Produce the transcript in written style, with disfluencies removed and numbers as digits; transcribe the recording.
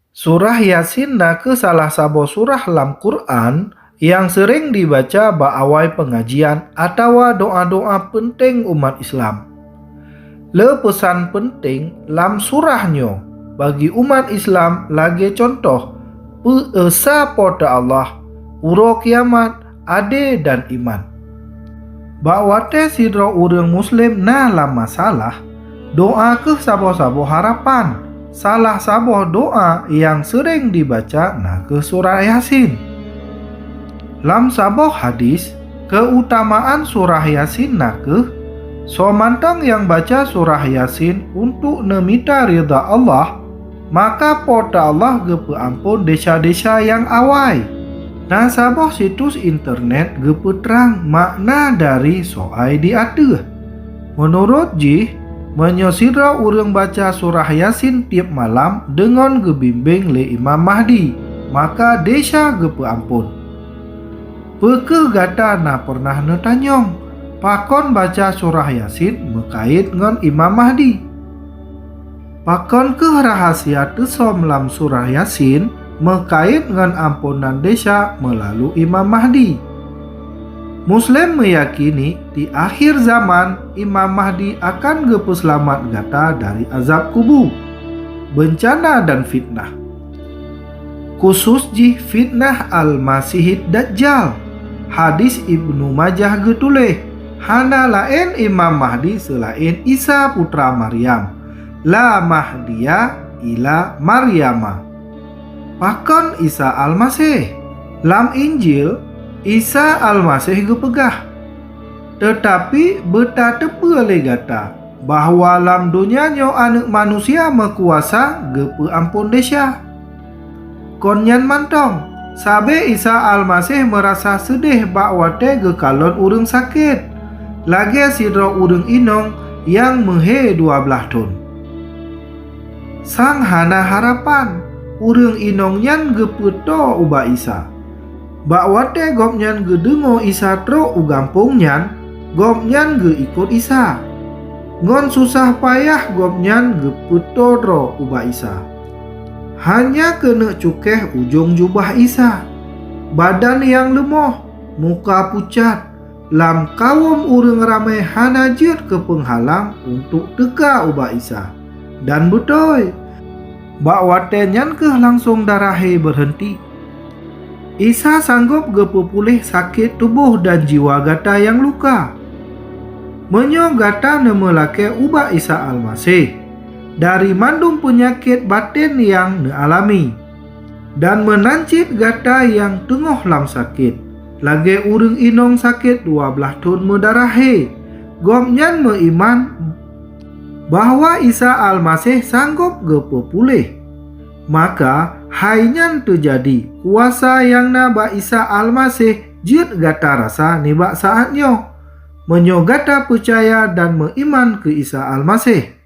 Surah Yasin na ke salah sabo surah lam Quran yang sering dibaca ba'awai pengajian atau doa-doa penting umat Islam. Le pesan penting lam surahnya bagi umat Islam lagi contoh peesa pada Allah, uro kiamat, ade dan iman. Bakwate sidro urang muslim na lam masalah, doa ke sabo-sabo harapan. Salah sabo doa yang sering dibaca na ke surah Yasin. Lam sabo hadis, keutamaan surah Yasin na ke so mantang yang baca surah Yasin untuk nemita ridha Allah, maka pada Allah gepe ampun desa-desa yang awai. Nah sabo situs internet gepe terang makna dari soai di atas. Menurut Jih, menyosira urang baca surah Yasin tiap malam dengan gebimbing le Imam Mahdi, maka desa gepe ampun. Peke gata na pernah netanyong, pakon baca surah Yasin mekait ngan Imam Mahdi. Pakon ke rahasia tesom lam surah Yasin mekait ngan ampunan desa melalui Imam Mahdi. Muslim meyakini di akhir zaman Imam Mahdi akan gepe selamat gata dari azab kubur, bencana dan fitnah. Khusus jih fitnah al-Masihid Dajjal. Hadis Ibnu Majah getuleh, hana lain Imam Mahdi selain Isa putra Maryam. La Mahdiya ila Maryama. Pakon Isa al-Masih. Lam Injil Isa al-Masih gepegah. Tetapi beta tepe legata bahwa lam dunianya anak manusia mekuasa gepe ampun desa. Konyan mantong, sabe Isa al-Masih merasa sedih bakwate gekalon urang sakit. Lagi sidro urang inong yang mehe 12 tahun. Sang hana harapan, urang inong nyan gepeto uba Isa. Bakwate gopnyan gedengo Isa tro ugampung nyan, gopnyan ge ikut Isa. Ngon susah payah gopnyan gepeto tro uba Isa. Hanya kena cukeh ujung jubah Isa. Badan yang lemoh, muka pucat, lam kawum urang ramai hana jut ke penghalang untuk teka uba Isa. Dan betul, bakwate nyan ke langsung darahe berhenti. Isa sanggup gepe pulih sakit tubuh dan jiwa gata yang luka. Menyo gata nemelake ubah Isa al-Masih dari mandum penyakit batin yang nealami dan menancit gata yang tengah lam sakit. Lagi urang inong sakit 12 tahun medarahe, gomnyan meiman bahwa Isa al-Masih sanggup gepe pulih. Maka hainyan terjadi kuasa yang naba Isa al-Masih jut gata rasa nibak saatnya. Menyo gata percaya dan meiman ke Isa al-Masih.